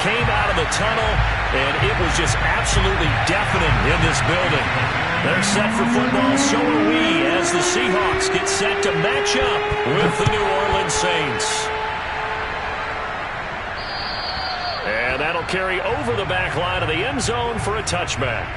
came out of the tunnel, and it was just absolutely deafening in this building. They're set for football, so are we, as the Seahawks get set to match up with the New Orleans Saints. And that'll carry over the back line of the end zone for a touchback.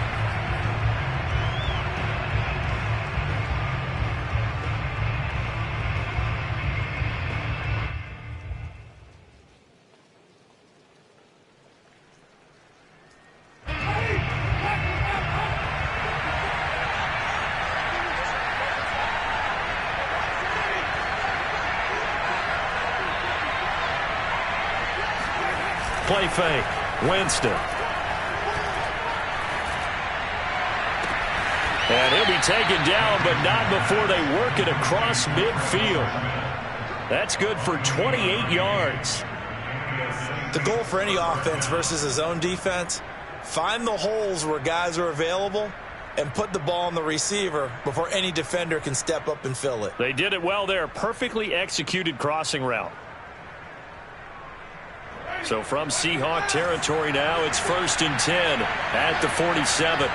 Play fake. Winston. And he'll be taken down, but not before they work it across midfield. That's good for 28 yards. The goal for any offense versus a zone defense, find the holes where guys are available and put the ball on the receiver before any defender can step up and fill it. They did it well there. Perfectly executed crossing route. So from Seahawk territory now, it's 1st and 10 at the 47.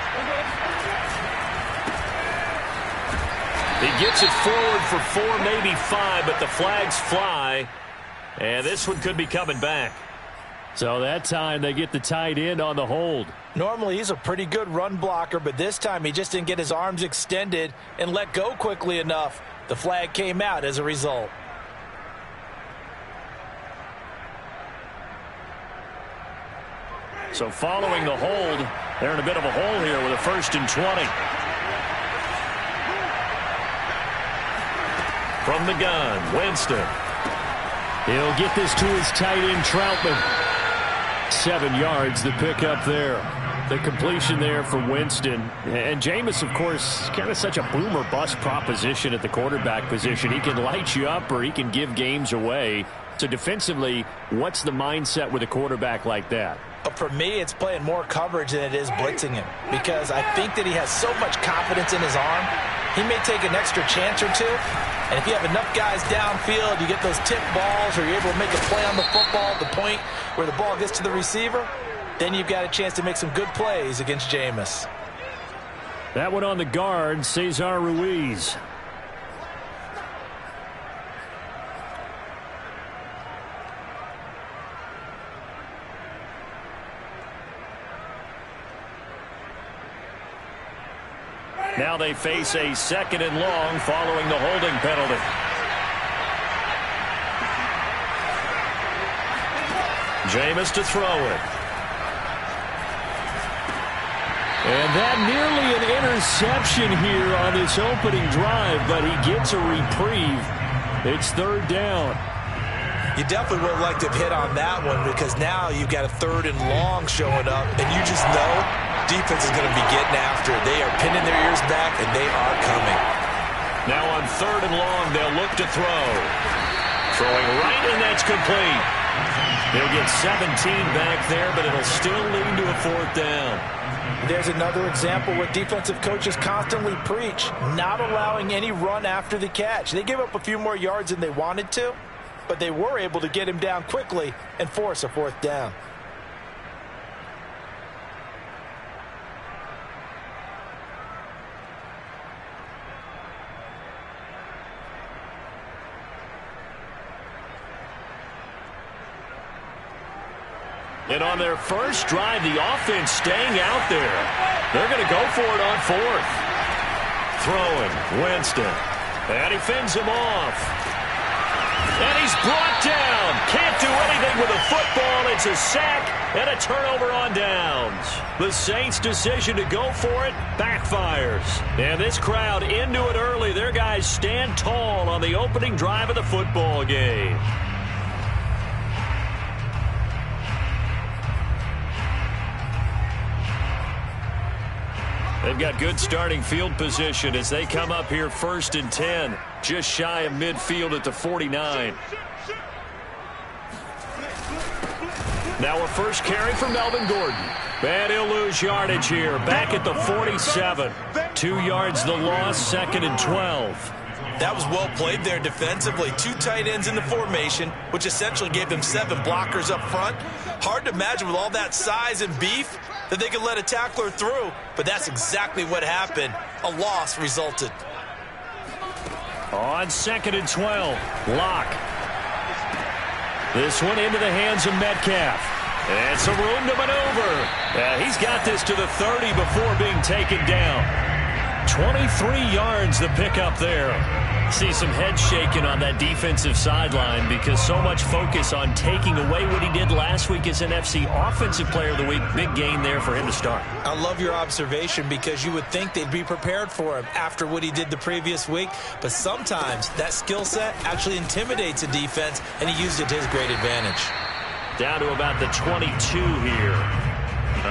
He gets it forward for 4, maybe 5, but the flags fly. And this one could be coming back. So that time they get the tight end on the hold. Normally he's a pretty good run blocker, but this time he just didn't get his arms extended and let go quickly enough. The flag came out as a result. So following the hold, they're in a bit of a hole here with a 1st and 20. From the gun, Winston. He'll get this to his tight end, Troutman. 7 yards, the pickup there. The completion there for Winston. And Jameis, of course, kind of such a boom or bust proposition at the quarterback position. He can light you up or he can give games away. So defensively, what's the mindset with a quarterback like that? For me, it's playing more coverage than it is blitzing him, because I think that he has so much confidence in his arm. He may take an extra chance or two, and if you have enough guys downfield, you get those tip balls, or you're able to make a play on the football at the point where the ball gets to the receiver, then you've got a chance to make some good plays against Jameis. That one on the guard, Cesar Ruiz. Now they face a 2nd and long following the holding penalty. Jameis to throw it. And that nearly an interception here on this opening drive, but he gets a reprieve. It's 3rd down. You definitely would like to have hit on that one, because now you've got a 3rd and long showing up, and you just know defense is going to be getting after it. They are pinning their ears back, and they are coming. Now on 3rd and long, they'll look to throw. Throwing right, and that's complete. They'll get 17 back there, but it'll still lead to a 4th down. There's another example where defensive coaches constantly preach, not allowing any run after the catch. They gave up a few more yards than they wanted to, but they were able to get him down quickly and force a 4th down. And on their first drive, the offense staying out there. They're going to go for it on 4th. Throwing, Winston. And he fends him off. And he's brought down. Can't do anything with a football. It's a sack and a turnover on downs. The Saints' decision to go for it backfires. And this crowd into it early. Their guys stand tall on the opening drive of the football game. They've got good starting field position as they come up here 1st and 10, just shy of midfield at the 49. Now a first carry for Melvin Gordon. And he'll lose yardage here, back at the 47. 2 yards the loss, 2nd and 12. That was well played there defensively. 2 tight ends in the formation, which essentially gave them 7 blockers up front. Hard to imagine with all that size and beef that they could let a tackler through, but that's exactly what happened. A loss resulted. On 2nd and 12, Locke. This one into the hands of Metcalf. And some room to maneuver. He's got this to the 30 before being taken down. 23 yards the pickup there. See some head shaking on that defensive sideline because so much focus on taking away what he did last week as NFC Offensive Player of the Week. Big gain there for him to start. I love your observation because you would think they'd be prepared for him after what he did the previous week. But sometimes that skill set actually intimidates a defense, and he used it to his great advantage. Down to about the 22 here.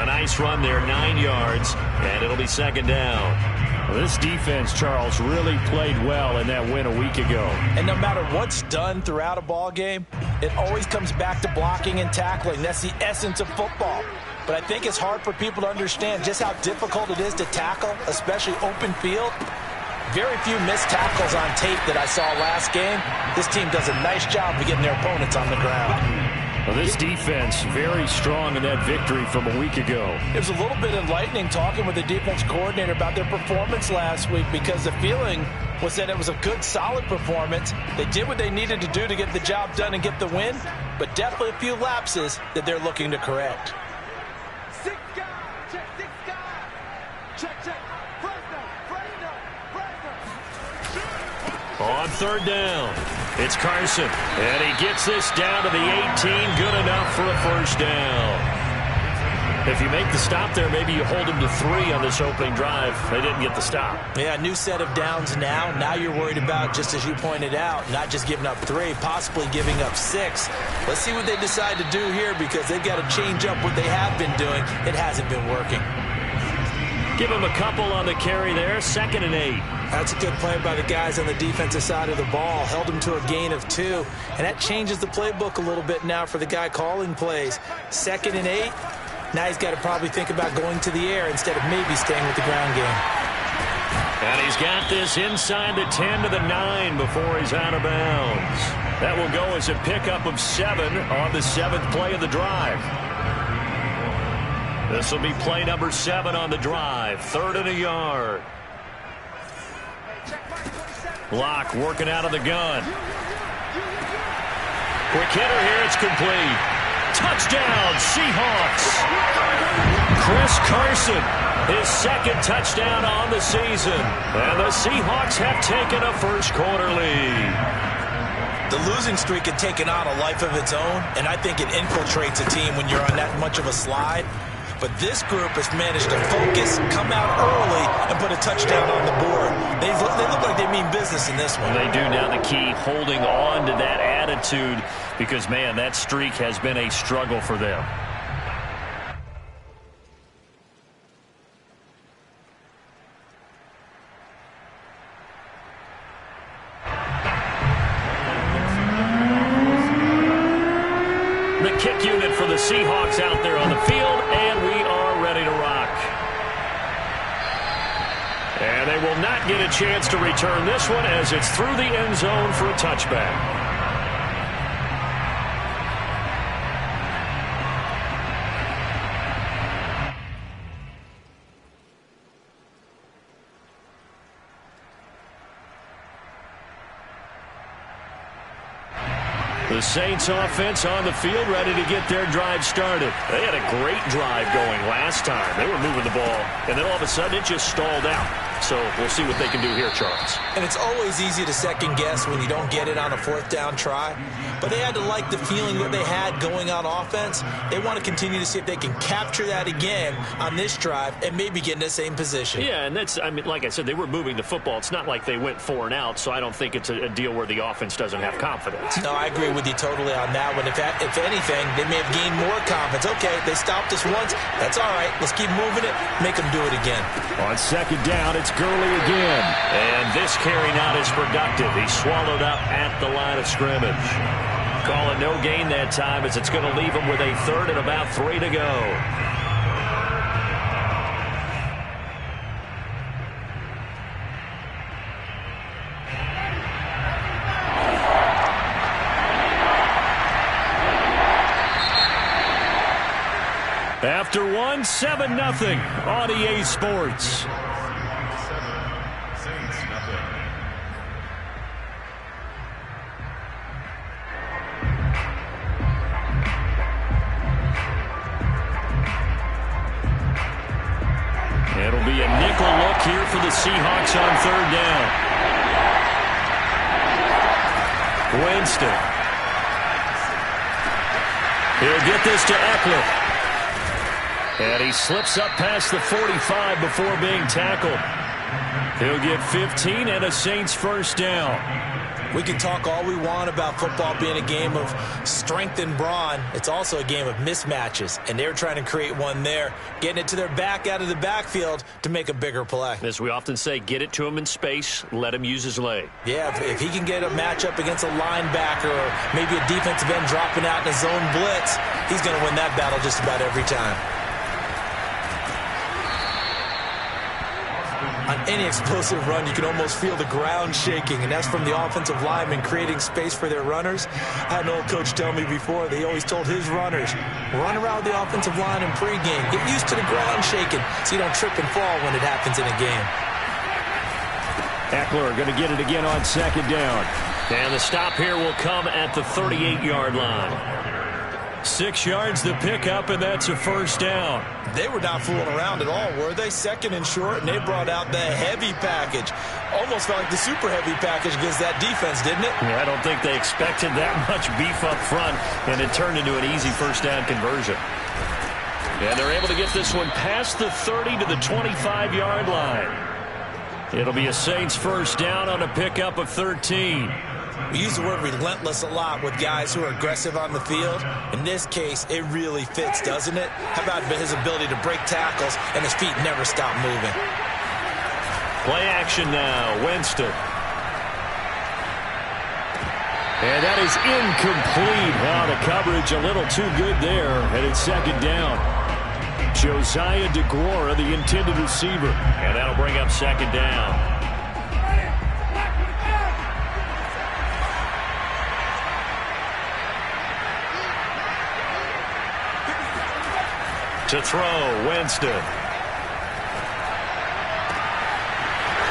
A nice run there, 9 yards, and it'll be 2nd down. Well, this defense, Charles, really played well in that win a week ago. And no matter what's done throughout a ball game, it always comes back to blocking and tackling. That's the essence of football. But I think it's hard for people to understand just how difficult it is to tackle, especially open field. Very few missed tackles on tape that I saw last game. This team does a nice job of getting their opponents on the ground. Well, this defense very strong in that victory from a week ago. It was a little bit enlightening talking with the defense coordinator about their performance last week because the feeling was that it was a good, solid performance. They did what they needed to do to get the job done and get the win, but definitely a few lapses that they're looking to correct. On 3rd down, it's Carson, and he gets this down to the 18, good enough for a 1st down. If you make the stop there, maybe you hold them to 3 on this opening drive. They didn't get the stop. Yeah, new set of downs now. Now you're worried about, just as you pointed out, not just giving up 3, possibly giving up 6. Let's see what they decide to do here because they've got to change up what they have been doing. It hasn't been working. Give him a couple on the carry there, 2nd and 8. That's a good play by the guys on the defensive side of the ball. Held them to a gain of 2. And that changes the playbook a little bit now for the guy calling plays. 2nd and 8. Now he's got to probably think about going to the air instead of maybe staying with the ground game. And he's got this inside the 10 to the 9 before he's out of bounds. That will go as a pickup of 7 on the 7th play of the drive. This will be play number 7 on the drive. 3rd and a yard. Locke working out of the gun. Quick hitter here. It's complete. Touchdown, Seahawks. Chris Carson, his 2nd touchdown on the season. And the Seahawks have taken a first-quarter lead. The losing streak had taken on a life of its own, and I think it infiltrates a team when you're on that much of a slide. But this group has managed to focus, come out early, and put a touchdown on the board. They look like they mean business in this one. They do. Now the key, holding on to that attitude because, man, that streak has been a struggle for them. The kick unit for the Seahawks out there on the field, and we are ready to rock. And they will not get a chance to return this one as it's through the end zone for a touchback. The Saints offense on the field ready to get their drive started. They had a great drive going last time. They were moving the ball, and then all of a sudden it just stalled out. So we'll see what they can do here, Charles. And it's always easy to second guess when you don't get it on a 4th down try. But they had to like the feeling that they had going on offense. They want to continue to see if they can capture that again on this drive and maybe get in the same position. Yeah, and that's, I mean, like I said, they were moving the football. It's not like they went 4 and out, so I don't think it's a deal where the offense doesn't have confidence. No, I agree with you totally on that one. If anything, they may have gained more confidence. Okay, they stopped us once. That's all right. Let's keep moving it. Make them do it again. On 2nd down, it's Gurley again. And this carry not as productive. He swallowed up at the line of scrimmage. Call it no gain that time as it's going to leave him with a 3rd and about 3 to go. After one, 7-0 on EA Sports. It'll be a nickel look here for the Seahawks on third down. Winston. He'll get this to Eckler. And he slips up past the 45 before being tackled. He'll get 15 and a Saints first down. We can talk all we want about football being a game of strength and brawn. It's also a game of mismatches, and they're trying to create one there, getting it to their back out of the backfield to make a bigger play. As we often say, get it to him in space, let him use his leg. Yeah, if he can get a matchup against a linebacker or maybe a defensive end dropping out in a zone blitz, he's going to win that battle just about every time. On any explosive run, you can almost feel the ground shaking, and that's from the offensive linemen creating space for their runners. I had an old coach tell me before, they always told his runners, run around the offensive line in pregame. Get used to the ground shaking so you don't trip and fall when it happens in a game. Eckler going to get it again on second down. And the stop here will come at the 38-yard line. 6 yards to pick up, and that's a first down. They were not fooling around at all, were they? Second and short, and they brought out the heavy package. Almost felt like the super heavy package against that defense, didn't it? Yeah, I don't think they expected that much beef up front, and it turned into an easy first down conversion. And they're able to get this one past the 30 to the 25-yard line. It'll be a Saints first down on a pickup of 13. We use the word relentless a lot with guys who are aggressive on the field. In this case, it really fits, doesn't it? How about his ability to break tackles and his feet never stop moving? Play action now, Winston. And that is incomplete. Now the coverage a little too good there, and it's second down. Josiah DeGuara, the intended receiver. And that'll bring up second down. To throw, Winston.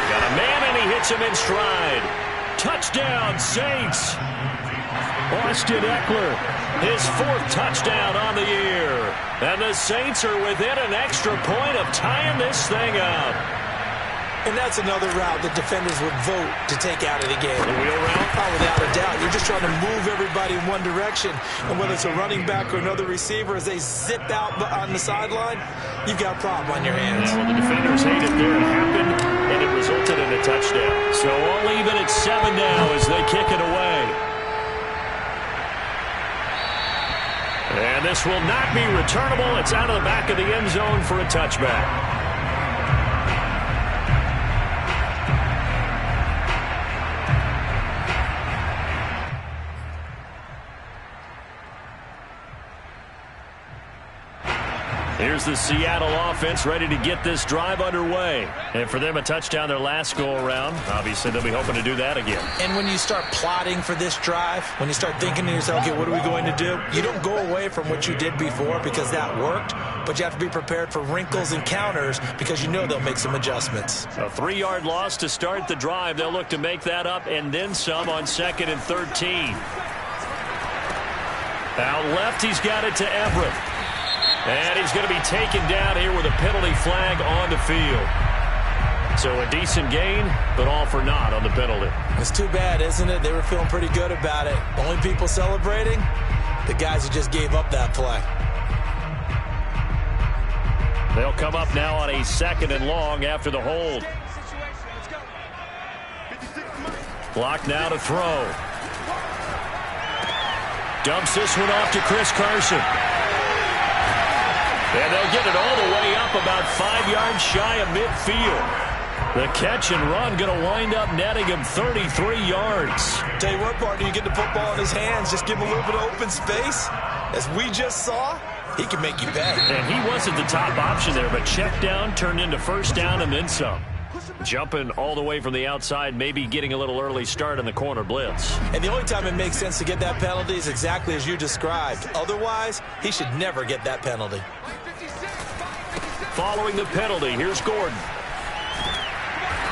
Got a man, and he hits him in stride. Touchdown, Saints. Austin Eckler, his 4th touchdown on the year. And the Saints are within an extra point of tying this thing up. And that's another route that defenders would vote to take out of the game. The wheel route? Oh, without a doubt. You're just trying to move everybody in one direction. And whether it's a running back or another receiver, as they zip out on the sideline, you've got a problem on your hands. Yeah, well, the defenders hate it there. It happened, and it resulted in a touchdown. So all even at 7 now as they kick it away. And this will not be returnable. It's out of the back of the end zone for a touchback. Here's the Seattle offense ready to get this drive underway. And for them, a touchdown their last go-around. Obviously, they'll be hoping to do that again. And when you start plotting for this drive, when you start thinking to yourself, okay, what are we going to do? You don't go away from what you did before because that worked, but you have to be prepared for wrinkles and counters because you know they'll make some adjustments. A 3-yard loss to start the drive. They'll look to make that up and then some on 2nd and 13. Out left, he's got it to Everett. And he's going to be taken down here with a penalty flag on the field. So a decent gain, but all for naught on the penalty. It's too bad, isn't it? They were feeling pretty good about it. Only people celebrating, the guys who just gave up that play. They'll come up now on a 2nd and long after the hold. Clock now to throw. Dumps this one off to Chris Carson. And they'll get it all the way up about 5 yards shy of midfield. The catch and run going to wind up netting him 33 yards. Tell you what, partner, you get the football in his hands, just give him a little bit of open space. As we just saw, he can make you pay. And he wasn't the top option there, but check down turned into first down and then some. Jumping all the way from the outside, maybe getting a little early start in the corner blitz. And the only time it makes sense to get that penalty is exactly as you described. Otherwise, he should never get that penalty. following the penalty. Here's Gordon.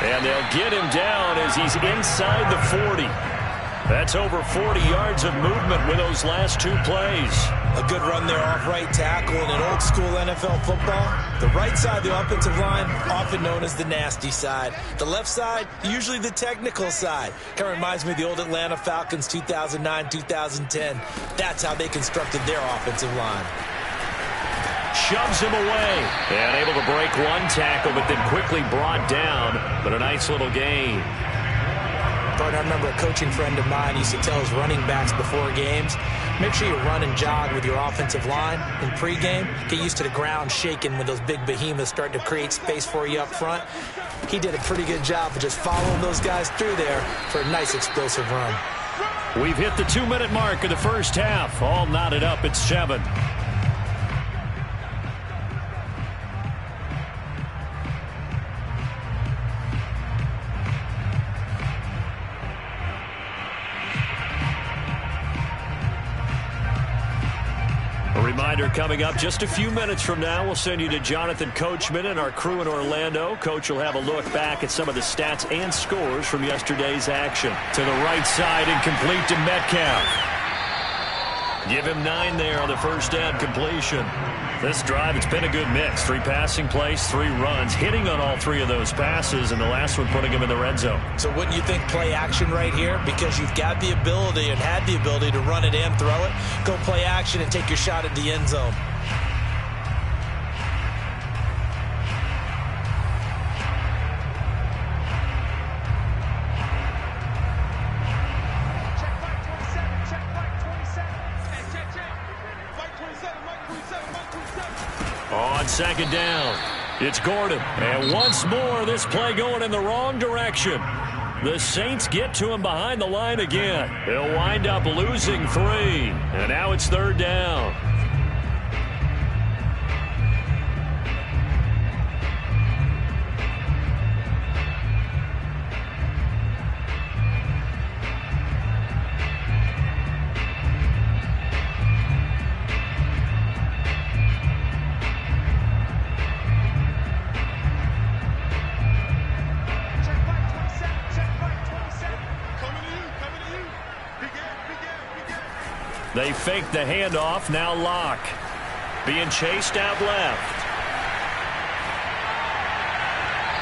And they'll get him down as he's inside the 40. That's over 40 yards of movement with those last two plays. A good run there off right tackle in an old-school NFL football. The right side of the offensive line, often known as the nasty side. The left side, usually the technical side. Kind of reminds me of the old Atlanta Falcons 2009-2010. That's how they constructed their offensive line. Shoves him away. And able to break one tackle, but then quickly brought down. But a nice little gain. But I remember a coaching friend of mine used to tell his running backs before games, make sure you run and jog with your offensive line in pregame. Get used to the ground shaking when those big behemoths start to create space for you up front. He did a pretty good job of just following those guys through there for a nice explosive run. We've hit the 2-minute mark of the first half. All knotted up at 7. Reminder coming up just a few minutes from now. We'll send you to Jonathan Coachman and our crew in Orlando. Coach will have a look back at some of the stats and scores from yesterday's action. To the right side and complete to Metcalf. Give him 9 there on the first down completion. This drive, it's been a good mix. 3 passing plays, 3 runs, hitting on all 3 of those passes, and the last one putting him in the red zone. So wouldn't you think play action right here? Because you've got the ability and had the ability to run it and throw it. Go play action and take your shot at the end zone. On second down, it's Gordon. And once more, this play going in the wrong direction. The Saints get to him behind the line again. They'll wind up losing 3. And now it's third down. They fake the handoff. Now Locke being chased out left.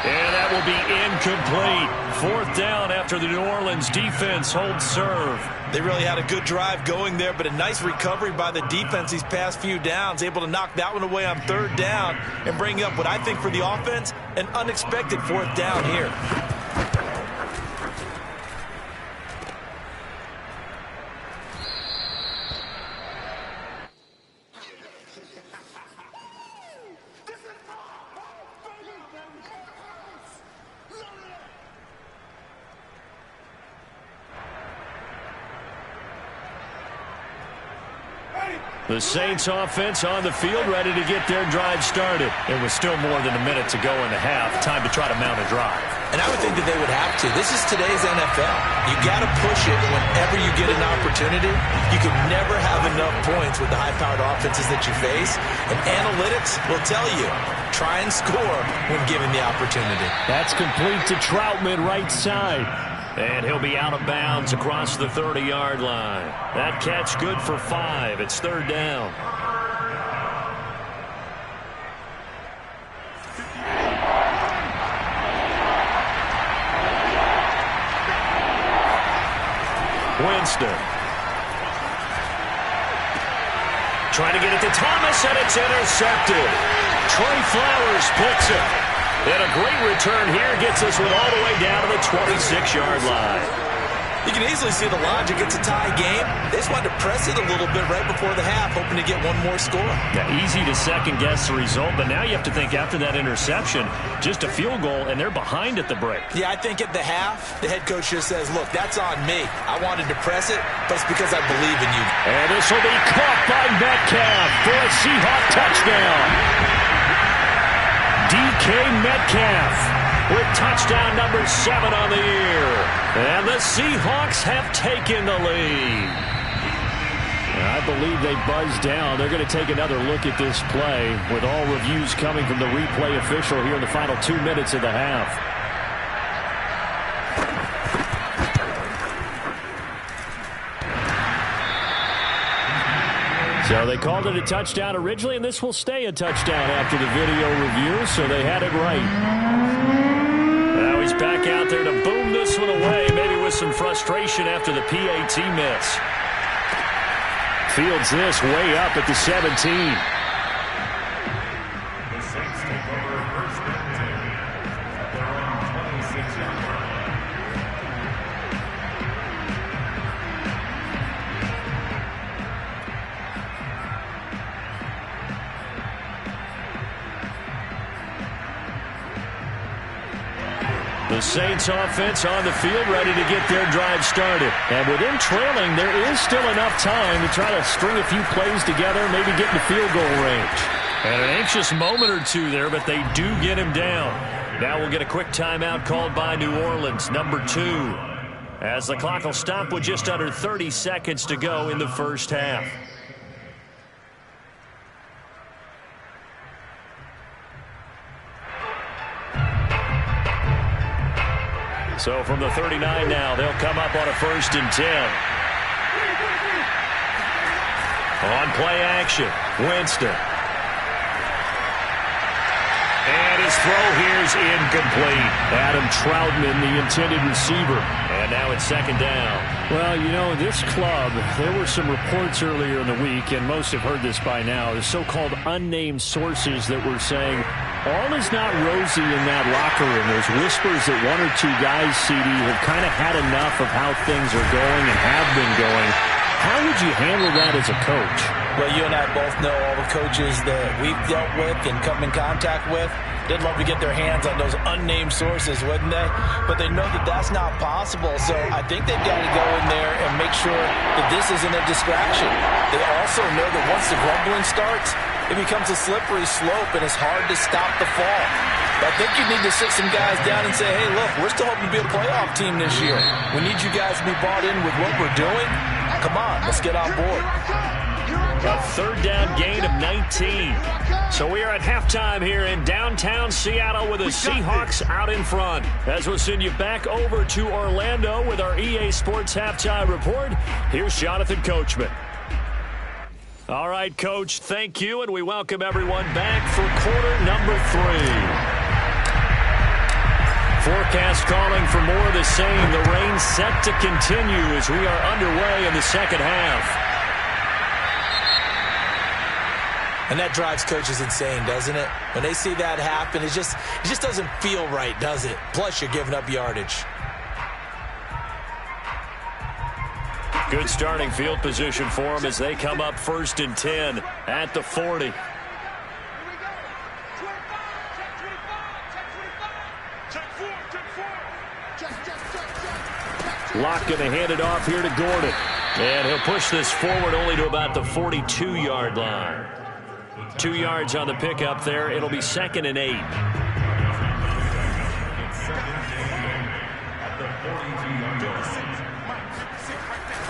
And that will be incomplete. 4th down after the New Orleans defense holds serve. They really had a good drive going there, but a nice recovery by the defense these past few downs. Able to knock that one away on 3rd down and bring up what I think for the offense, an unexpected 4th down here. The Saints offense on the field, ready to get their drive started. It was still more than a minute to go in the half. Time to try to mount a drive. And I would think that they would have to. This is today's NFL. You got to push it whenever you get an opportunity. You can never have enough points with the high-powered offenses that you face. And analytics will tell you, try and score when given the opportunity. That's complete to Troutman, right side. And he'll be out of bounds across the 30-yard line. That catch good for 5. It's 3rd down. Winston. Trying to get it to Thomas, and it's intercepted. Trey Flowers picks it. And a great return here gets us all the way down to the 26-yard line. You can easily see the logic. It's a tie game. They just wanted to press it a little bit right before the half, hoping to get one more score. Yeah, easy to second-guess the result, but now you have to think after that interception, just a field goal, and they're behind at the break. Yeah, I think at the half, the head coach just says, look, that's on me. I wanted to press it, but it's because I believe in you. And this will be caught by Metcalf for a Seahawk touchdown. DK Metcalf with touchdown number 7 on the year. And the Seahawks have taken the lead. I believe they buzzed down. They're going to take another look at this play with all reviews coming from the replay official here in the final 2 minutes of the half. So they called it a touchdown originally, and this will stay a touchdown after the video review, so they had it right. Now he's back out there to boom this one away, maybe with some frustration after the PAT miss. Fields this way up at the 17. The Saints take over first and 10 at their own 26-yard line. The Saints offense on the field ready to get their drive started. And with him trailing, there is still enough time to try to string a few plays together, maybe get into field goal range. And an anxious moment or two there, but they do get him down. Now we'll get a quick timeout called by New Orleans, number 2. As the clock will stop with just under 30 seconds to go in the first half. So from the 39 now, they'll come up on a 1st and 10. On play action, Winston. And his throw here is incomplete. Adam Troutman, the intended receiver. And now it's 2nd down. Well, you know, this club, there were some reports earlier in the week, and most have heard this by now, the so-called unnamed sources that were saying all is not rosy in that locker room. There's whispers that 1 or 2 guys, CD, have kind of had enough of how things are going and have been going. How would you handle that as a coach? Well, you and I both know all the coaches that we've dealt with and come in contact with. They'd love to get their hands on those unnamed sources, wouldn't they? But they know that that's not possible, so I think they've got to go in there and make sure that this isn't a distraction. They also know that once the grumbling starts, it becomes a slippery slope, and it's hard to stop the fall. But I think you need to sit some guys down and say, hey, look, we're still hoping to be a playoff team this year. We need you guys to be bought in with what we're doing. Come on, let's get on board. A 3rd down gain of 19. So we are at halftime here in downtown Seattle with the Seahawks out in front. As we'll send you back over to Orlando with our EA Sports Halftime Report, here's Jonathan Coachman. All right, Coach, thank you, and we welcome everyone back for quarter number 3. Forecast calling for more of the same. The rain set to continue as we are underway in the second half. And that drives coaches insane, doesn't it? When they see that happen, it just doesn't feel right, does it? Plus, you're giving up yardage. Good starting field position for them as they come up 1st and 10 at the 40. Locke going to hand it off here to Gordon. And he'll push this forward only to about the 42-yard line. 2 yards on the pickup there. It'll be 2nd and 8.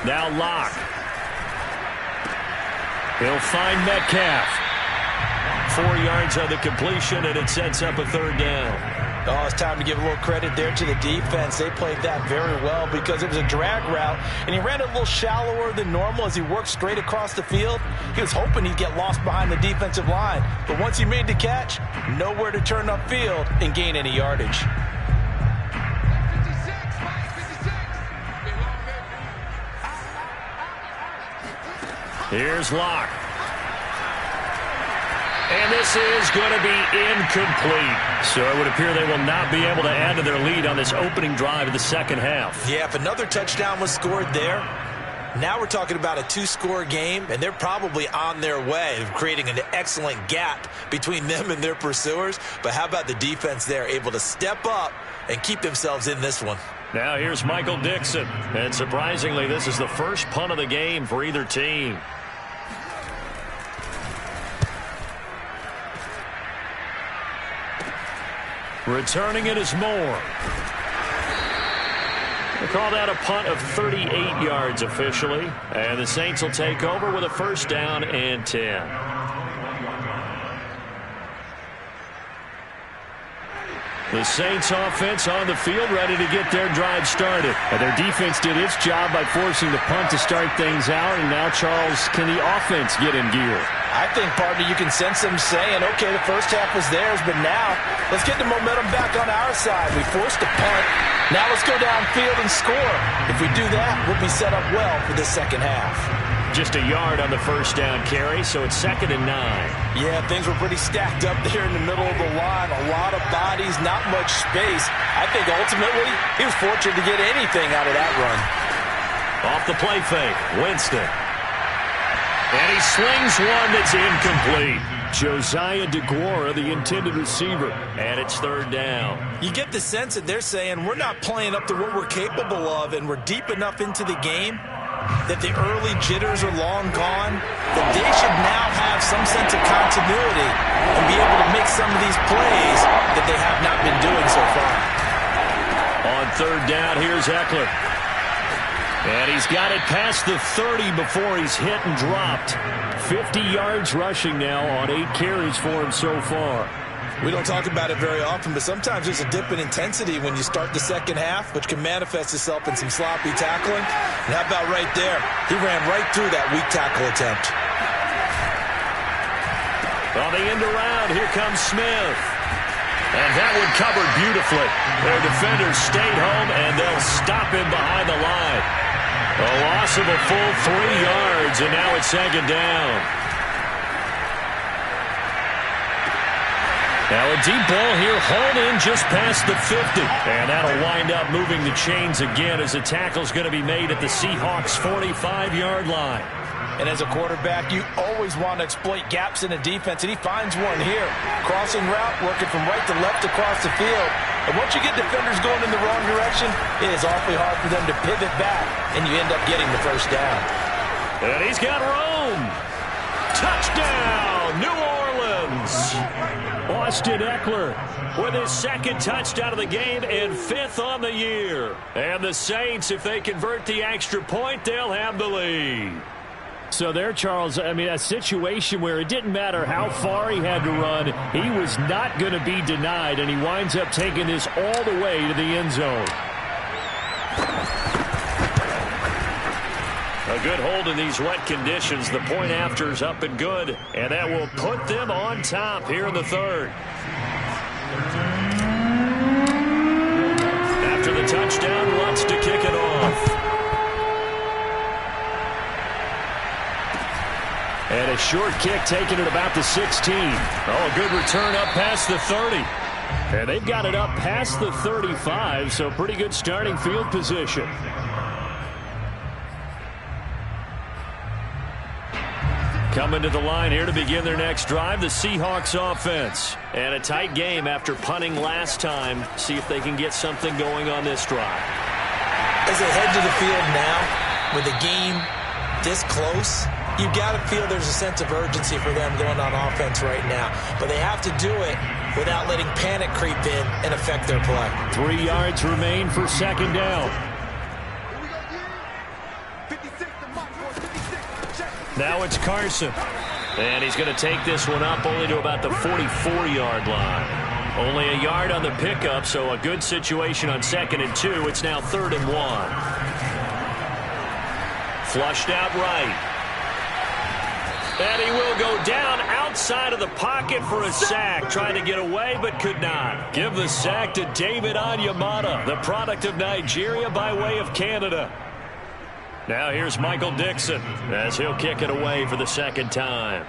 Now Locke. He'll find Metcalf. 4 yards on the completion, and it sets up a 3rd down. Oh, it's time to give a little credit there to the defense. They played that very well because it was a drag route, and he ran it a little shallower than normal as he worked straight across the field. He was hoping he'd get lost behind the defensive line, but once he made the catch, nowhere to turn upfield and gain any yardage. Here's Locke. And this is going to be incomplete. So it would appear they will not be able to add to their lead on this opening drive of the second half. Yeah, if another touchdown was scored there, now we're talking about a 2-score game, and they're probably on their way of creating an excellent gap between them and their pursuers. But how about the defense there, able to step up and keep themselves in this one? Now here's Michael Dixon. And surprisingly, this is the first punt of the game for either team. Returning it is Moore. They call that a punt of 38 yards officially. And the Saints will take over with a 1st down and 10. The Saints offense on the field, ready to get their drive started. And their defense did its job by forcing the punt to start things out. And now, Charles, can the offense get in gear? I think, partner, you can sense them saying, okay, the first half was theirs, but now let's get the momentum back on our side. We forced a punt. Now let's go downfield and score. If we do that, we'll be set up well for the second half. Just a yard on the 1st down carry, so it's 2nd and 9. Yeah, things were pretty stacked up there in the middle of the line. A lot of bodies, not much space. I think ultimately he was fortunate to get anything out of that run. Off the play fake, Winston. And he slings one that's incomplete. Josiah DeGuara, the intended receiver. And it's 3rd down. You get the sense that they're saying we're not playing up to what we're capable of, and we're deep enough into the game that the early jitters are long gone, that they should now have some sense of continuity and be able to make some of these plays that they have not been doing so far. On 3rd down, here's Ekeler. And he's got it past the 30 before he's hit and dropped. 50 yards rushing now on 8 carries for him so far. We don't talk about it very often, but sometimes there's a dip in intensity when you start the second half, which can manifest itself in some sloppy tackling. And how about right there? He ran right through that weak tackle attempt. On the end around, here comes Smith. And that one covered beautifully. Their defenders stayed home, and they'll stop him behind the line. A loss of a full 3 yards, and now it's 2nd down. Now a deep ball here, hauled in just past the 50. And that'll wind up moving the chains again as the tackle's going to be made at the Seahawks' 45-yard line. And as a quarterback, you always want to exploit gaps in a defense, and he finds one here. Crossing route, working from right to left across the field. And once you get defenders going in the wrong direction, it is awfully hard for them to pivot back, and you end up getting the 1st down. And he's got room. Touchdown, New Orleans. Austin Ekeler with his 2nd touchdown of the game and 5th on the year. And the Saints, if they convert the extra point, they'll have the lead. So there, Charles, I mean, a situation where it didn't matter how far he had to run, he was not going to be denied, and he winds up taking this all the way to the end zone. A good hold in these wet conditions. The point after's up and good, and that will put them on top here in the 3rd. After the touchdown, Lutz to kick it off. And a short kick taken at about the 16. Oh, a good return up past the 30. And they've got it up past the 35, so pretty good starting field position. Coming to the line here to begin their next drive, the Seahawks offense. And a tight game after punting last time. See if they can get something going on this drive. As they head to the field now, with the game this close, you got to feel there's a sense of urgency for them going on offense right now. But they have to do it without letting panic creep in and affect their play. 3 yards remain for 2nd down. Now it's Carson. And he's going to take this one up only to about the 44-yard line. Only a yard on the pickup, so a good situation on 2nd and 2. It's now 3rd and 1. Flushed out right. And he will go down outside of the pocket for a sack. Trying to get away, but could not. Give the sack to David Onyemata, the product of Nigeria by way of Canada. Now here's Michael Dixon as he'll kick it away for the 2nd time.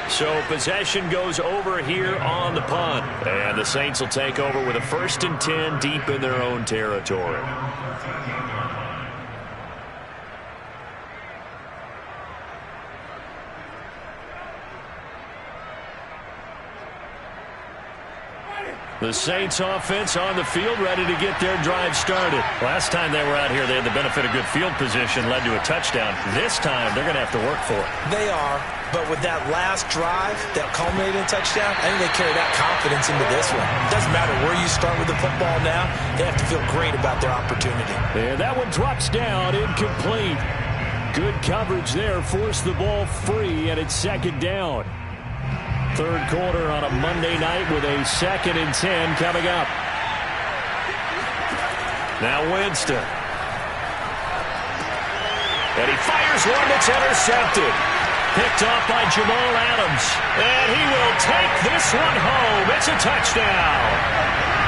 So possession goes over here on the punt. And the Saints will take over with a 1st and 10 deep in their own territory. The Saints offense on the field, ready to get their drive started. Last time they were out here, they had the benefit of good field position, led to a touchdown. This time, they're going to have to work for it. They are, but with that last drive that culminated in a touchdown, I think they carry that confidence into this one. It doesn't matter where you start with the football now. They have to feel great about their opportunity. And that one drops down, incomplete. Good coverage there, forced the ball free, and it's second down. Third quarter on a Monday night with a 2nd and 10 coming up. Now Winston. And he fires one that's intercepted. Picked off by Jamal Adams. And he will take this one home. It's a touchdown.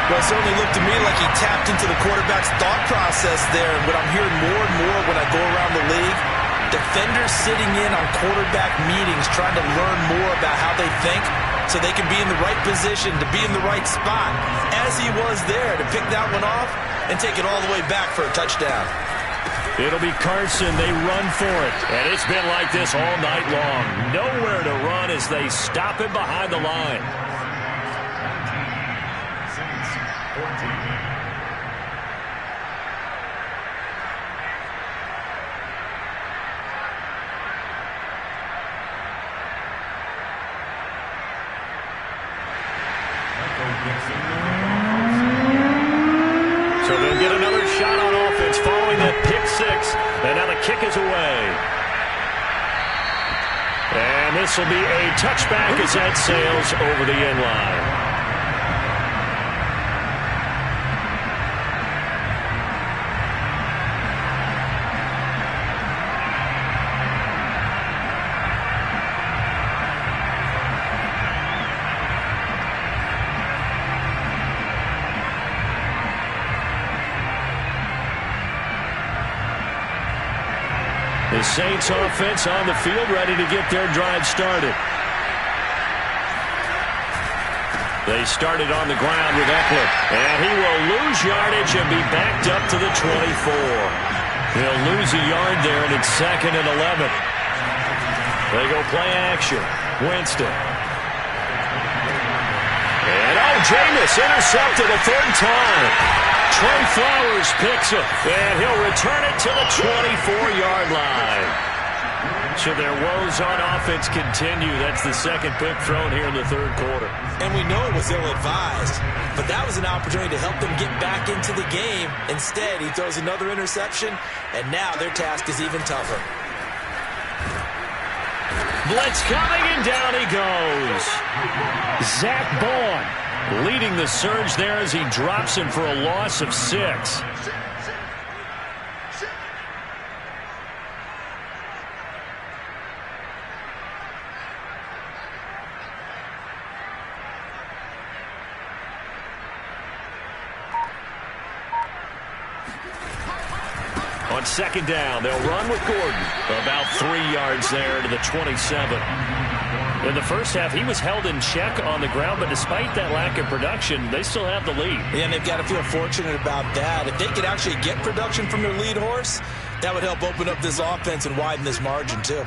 Well, it certainly looked to me like he tapped into the quarterback's thought process there. And what I'm hearing more and more when I go around the league, defenders sitting in on quarterback meetings trying to learn more about how they think so they can be in the right position to be in the right spot, as he was there to pick that one off and take it all the way back for a touchdown. It'll be Carson. They run for it. And it's been like this all night long. Nowhere to run as they stop him behind the line. Saints 14. So they'll get another shot on offense following that pick six. And now the kick is away. And this will be a touchback as that sails over the end line. The Saints offense on the field, ready to get their drive started. They started on the ground with Eckler, and he will lose yardage and be backed up to the 24. He'll lose a yard there, and it's 2nd and 11. They go play action. Winston. And Jameis intercepted a 3rd time. Trey Flowers picks it, and he'll return it to the 24-yard line. So their woes on offense continue. That's the 2nd pick thrown here in the 3rd quarter. And we know it was ill-advised, but that was an opportunity to help them get back into the game. Instead, he throws another interception, and now their task is even tougher. Blitz coming, and down he goes. Zach Bond leading the surge there as he drops him for a loss of 6. On 2nd down, they'll run with Gordon. About 3 yards there to the 27. In the first half, he was held in check on the ground, but despite that lack of production, they still have the lead. Yeah, and they've got to feel fortunate about that. If they could actually get production from their lead horse, that would help open up this offense and widen this margin, too.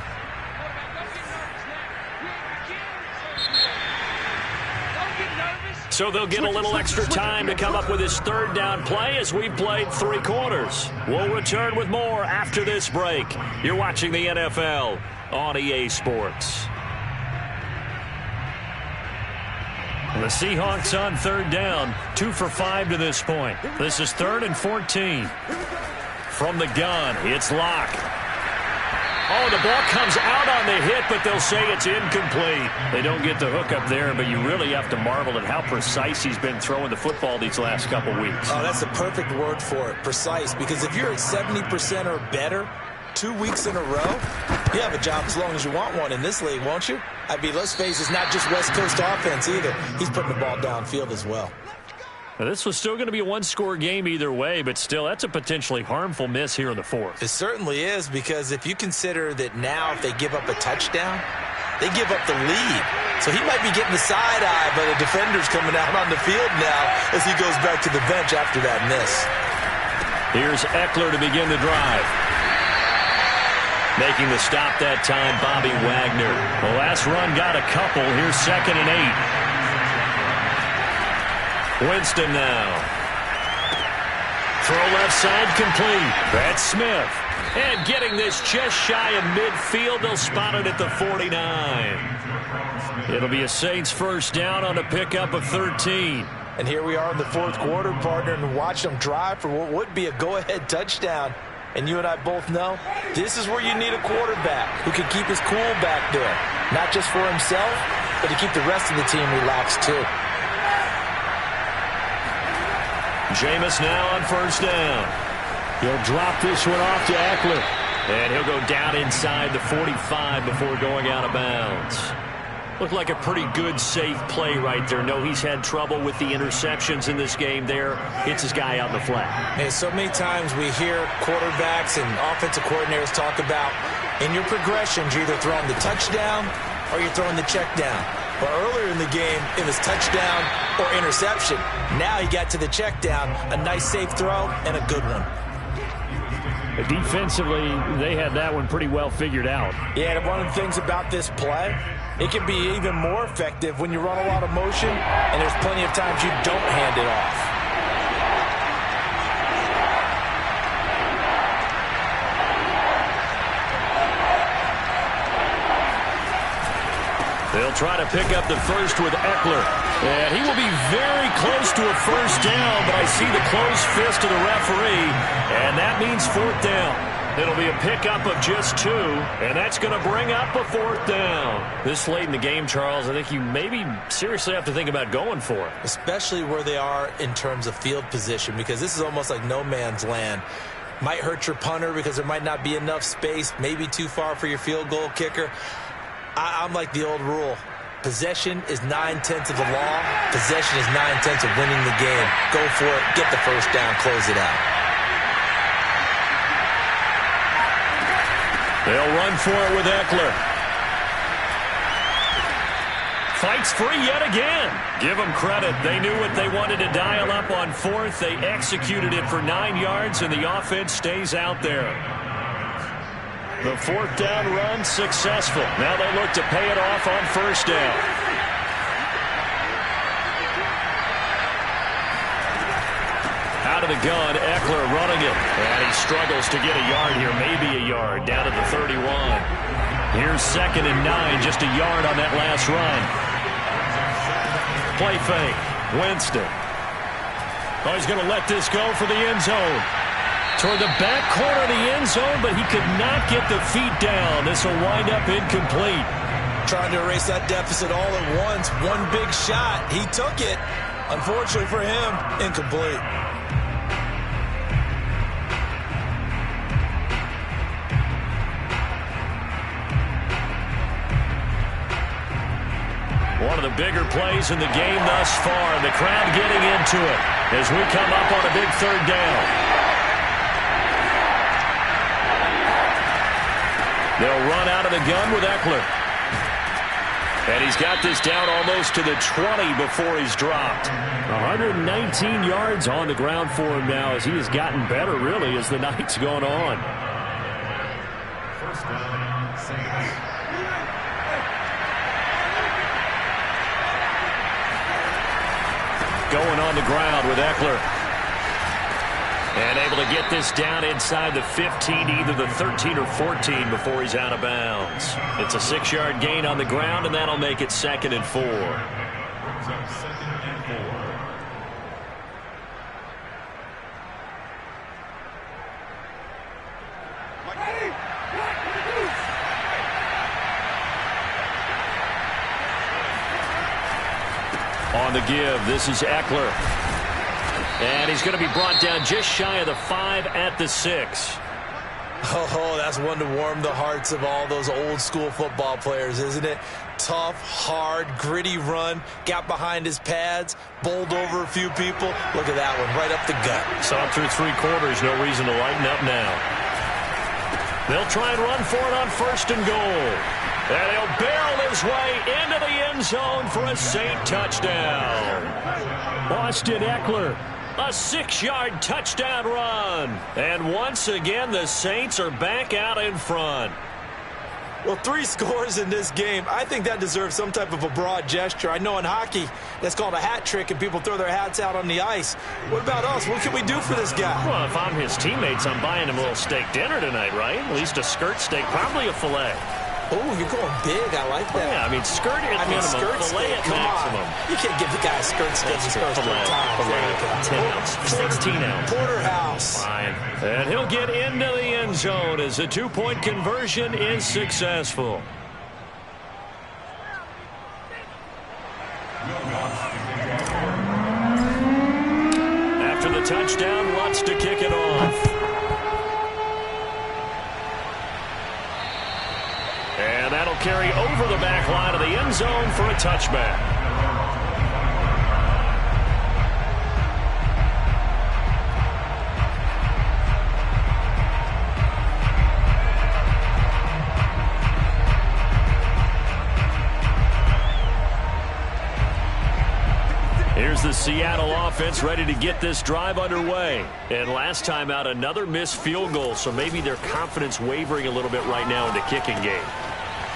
So they'll get a little extra time to come up with his 3rd down play as we've played 3 quarters. We'll return with more after this break. You're watching the NFL on EA Sports. The Seahawks on 3rd down, 2 for 5 to this point. This is 3rd and 14. From the gun, it's Locke. Oh, the ball comes out on the hit, but they'll say it's incomplete. They don't get the hook up there, but you really have to marvel at how precise he's been throwing the football these last couple weeks. Oh, that's the perfect word for it, precise, because if you're at 70% or better 2 weeks in a row, you have a job as long as you want one in this league, won't you? I mean, let's face it, it's not just West Coast offense either. He's putting the ball downfield as well. Now, this was still going to be a one-score game either way, but still, that's a potentially harmful miss here in the 4th. It certainly is, because if you consider that now if they give up a touchdown, they give up the lead. So he might be getting the side eye by the defenders coming out on the field now as he goes back to the bench after that miss. Here's Eckler to begin the drive. Making the stop that time, Bobby Wagner. The last run got a couple. Here's 2nd and 8. Winston now. Throw left side complete. That's Smith. And getting this just shy of midfield, they'll spot it at the 49. It'll be a Saints first down on a pickup of 13. And here we are in the fourth quarter, partner, and watch them drive for what would be a go-ahead touchdown. And you and I both know this is where you need a quarterback who can keep his cool back there. Not just for himself, but to keep the rest of the team relaxed too. Jameis now on first down. He'll drop this one off to Eckler. And he'll go down inside the 45 before going out of bounds. Looked like a pretty good, safe play right there. No, he's had trouble with the interceptions in this game there. Hits his guy out in the flat. And so many times we hear quarterbacks and offensive coordinators talk about in your progressions, you're either throwing the touchdown or you're throwing the check down. But earlier in the game, it was touchdown or interception. Now he got to the check down, a nice safe throw and a good one. Defensively, they had that one pretty well figured out. Yeah, and one of the things about this play, it can be even more effective when you run a lot of motion and there's plenty of times you don't hand it off. They'll try to pick up the first with Eckler. And he will be very close to a first down, but I see the closed fist of the referee, and that means fourth down. It'll be a pickup of just 2, and that's going to bring up a fourth down. This late in the game, Charles, I think you maybe seriously have to think about going for it. Especially where they are in terms of field position, because this is almost like no man's land. Might hurt your punter because there might not be enough space, maybe too far for your field goal kicker. I'm like the old rule. Possession is 9/10 of the law. Possession is 9/10 of winning the game. Go for it. Get the first down. Close it out. They'll run for it with Eckler. Fights free yet again. Give them credit. They knew what they wanted to dial up on fourth. They executed it for 9 yards, and the offense stays out there. The fourth down run successful. Now they look to pay it off on first down. Out of the gun, Eckler running it. And he struggles to get a yard here, maybe a yard, down at the 31. Here's 2nd and 9, just a yard on that last run. Play fake. Winston. Oh, he's going to let this go for the end zone. Toward the back corner of the end zone, but he could not get the feet down. This will wind up incomplete. Trying to erase that deficit all at once. One big shot. He took it. Unfortunately for him, incomplete. One of the bigger plays in the game thus far. The crowd getting into it as we come up on a big third down. They'll run out of the gun with Eckler. And he's got this down almost to the 20 before he's dropped. 119 yards on the ground for him now as he has gotten better, really, as the night's gone on. First down, Saints. Going on the ground with Eckler. And able to get this down inside the 15, either the 13 or 14 before he's out of bounds. It's a 6-yard gain on the ground, and that'll make it 2nd and 4. Brings up 2nd and 4. On the give, this is Eckler. And he's going to be brought down just shy of the 5 at the 6. Oh, that's one to warm the hearts of all those old school football players, isn't it? Tough, hard, gritty run. Got behind his pads, bowled over a few people. Look at that one, right up the gut. Saw through 3 quarters, no reason to lighten up now. They'll try and run for it on 1st and goal. And he'll barrel his way into the end zone for a Saint touchdown. Austin Eckler. A 6-yard touchdown run. And once again, the Saints are back out in front. Well, 3 scores in this game. I think that deserves some type of a broad gesture. I know in hockey, that's called a hat trick, and people throw their hats out on the ice. What about us? What can we do for this guy? Well, if I'm his teammates, I'm buying him a little steak dinner tonight, right? At least a skirt steak, probably a filet. Oh, you're going big. I like that. Yeah, I mean, skirt at minimum, skirt filet steak. at Come maximum. on. You can't give the guy a skirt steak his first 3 times. Filet, 10 ounce, 16 ounce. Porterhouse. Fine. And he'll get into the end zone as the 2-point conversion is successful. After the touchdown, Lutz to kick it off. And that'll carry over the back line of the end zone for a touchback. Here's the Seattle offense ready to get this drive underway. And last time out, another missed field goal, so maybe their confidence wavering a little bit right now in the kicking game.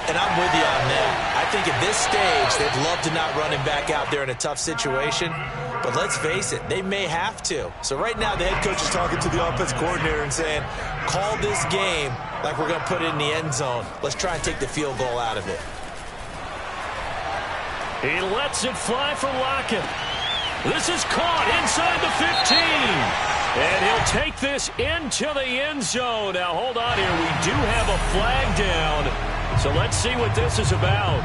And I'm with you on that. I think at this stage, they'd love to not run him back out there in a tough situation. But let's face it, they may have to. So right now, the head coach is talking to the offense coordinator and saying, call this game like we're going to put it in the end zone. Let's try and take the field goal out of it. He lets it fly for Lockett. This is caught inside the 15. And he'll take this into the end zone. Now, hold on here. We do have a flag down. So let's see what this is about.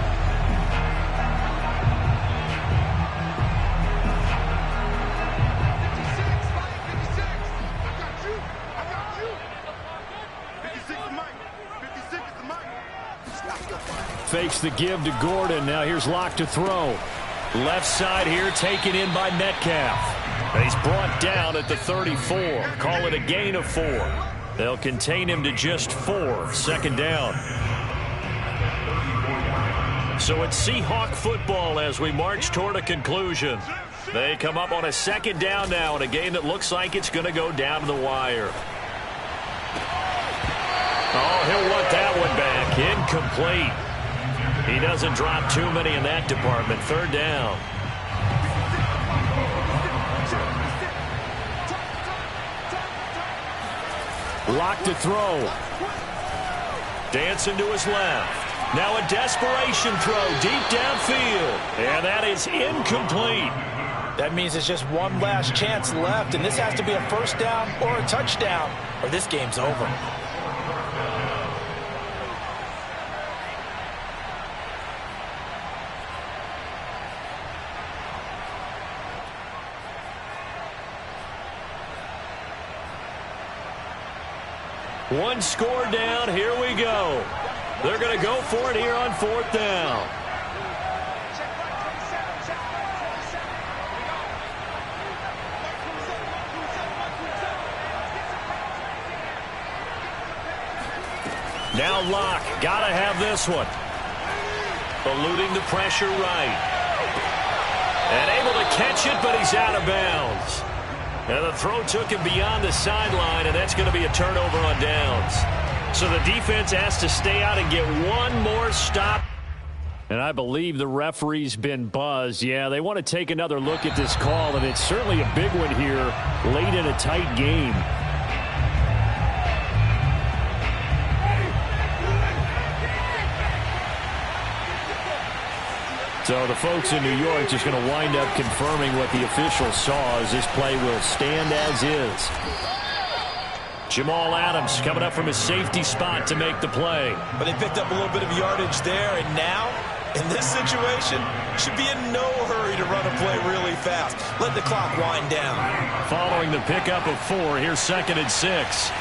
Fakes the give to Gordon. Now here's Locke to throw. Left side here taken in by Metcalf. He's brought down at the 34. Call it a gain of 4. They'll contain him to just 4. Second down. So it's Seahawk football as we march toward a conclusion. They come up on a second down now in a game that looks like it's going to go down to the wire. Oh, he'll want that one back. Incomplete. He doesn't drop too many in that department. Third down. Locke to throw. Dancing to his left. Now a desperation throw deep downfield. And that is incomplete. That means it's just one last chance left, and this has to be a first down or a touchdown, or this game's over. One score down. Here we go. They're going to go for it here on fourth down. Now Locke. Got to have this one. Eluding the pressure right. And able to catch it, but he's out of bounds. And the throw took him beyond the sideline, and that's going to be a turnover on downs. So the defense has to stay out and get one more stop. And I believe the referee's been buzzed. Yeah, they want to take another look at this call, and it's certainly a big one here late in a tight game. So the folks in New York just going to wind up confirming what the official saw as this play will stand as is. Jamal Adams coming up from his safety spot to make the play. But they picked up a little bit of yardage there, and now, in this situation, should be in no hurry to run a play really fast. Let the clock wind down. Following the pickup of 4, here's 2nd and 6.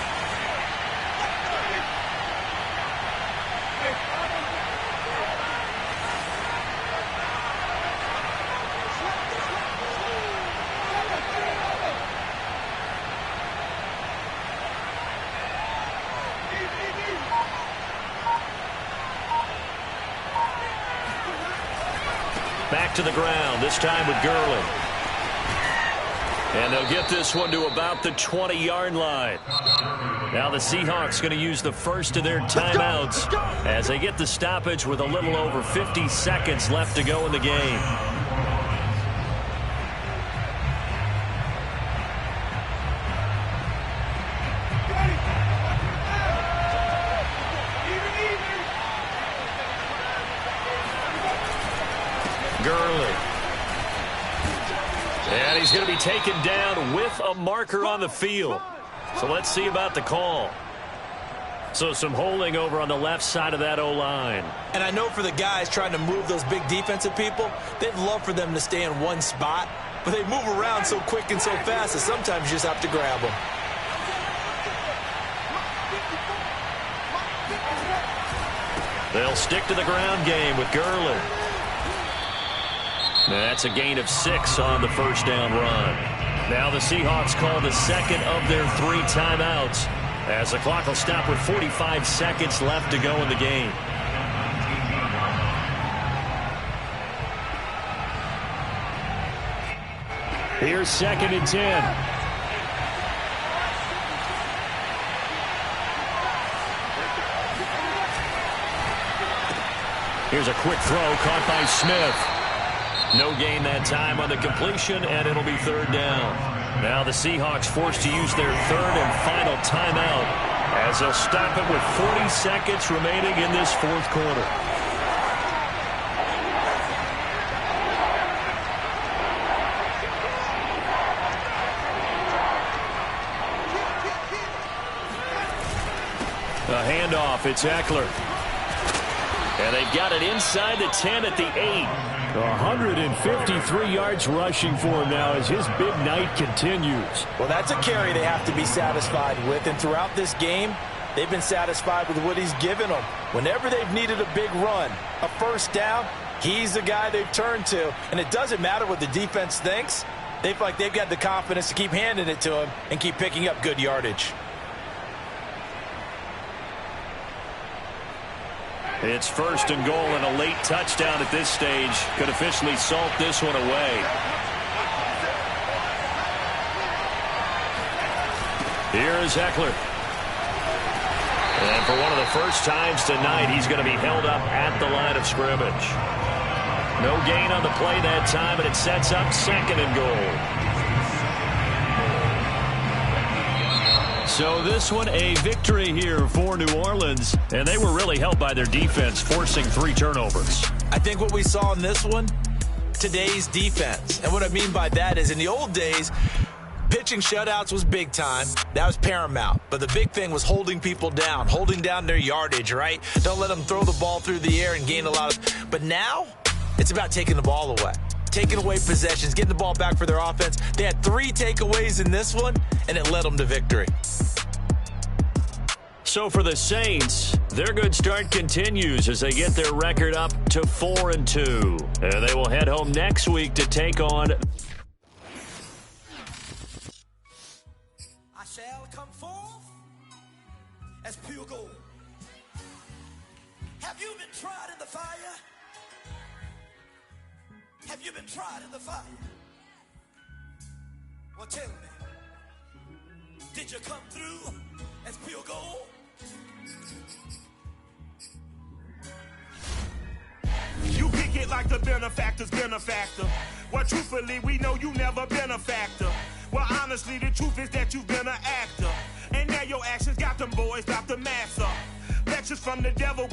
Back to the ground, this time with Gurley. And they'll get this one to about the 20-yard line. Now the Seahawks going to use the first of their timeouts as they get the stoppage with a little over 50 seconds left to go in the game. Gurley. And he's going to be taken down with a marker on the field. So let's see about the call. So some holding over on the left side of that O-line. And I know for the guys trying to move those big defensive people, they'd love for them to stay in one spot. But they move around so quick and so fast that sometimes you just have to grab them. They'll stick to the ground game with Gurley. That's a gain of 6 on the first down run. Now the Seahawks call the second of their 3 timeouts as the clock will stop with 45 seconds left to go in the game. Here's 2nd and 10. Here's a quick throw caught by Smith. No gain that time on the completion, and it'll be 3rd down. Now the Seahawks forced to use their 3rd and final timeout as they'll stop it with 40 seconds remaining in this 4th quarter. A handoff, it's Eckler. And they've got it inside the 10 at the 8. 153 yards rushing for him now as his big night continues. Well, that's a carry they have to be satisfied with. And throughout this game, they've been satisfied with what he's given them. Whenever they've needed a big run, a first down, he's the guy they've turned to. And it doesn't matter what the defense thinks. They feel like they've got the confidence to keep handing it to him and keep picking up good yardage. It's 1st and goal, and a late touchdown at this stage could officially salt this one away. Here is Eckler. And for one of the first times tonight, he's going to be held up at the line of scrimmage. No gain on the play that time, and it sets up 2nd and goal. So this one a victory here for New Orleans, and they were really helped by their defense, forcing 3 turnovers. I think what we saw in this one, today's defense. And what I mean by that is in the old days, pitching shutouts was big time. That was paramount. But the big thing was holding people down, holding down their yardage, right? Don't let them throw the ball through the air and gain a lot of... But now, it's about taking the ball away. Taking away possessions, getting the ball back for their offense. They had 3 takeaways in this one, and it led them to victory. So for the Saints, their good start continues as they get their record up to 4-2. And they will head home next week to take on... I shall come forth as pure gold. Have you been tried in the fire? Have you been tried in the fire? Well, tell me, did you come through as pure gold? You kick it like the benefactor's benefactor. Well, truthfully, we know you never been a factor. Well, honestly, the truth is that you've been an actor. And now your actions got them boys about to mass up. Lectures from the devil got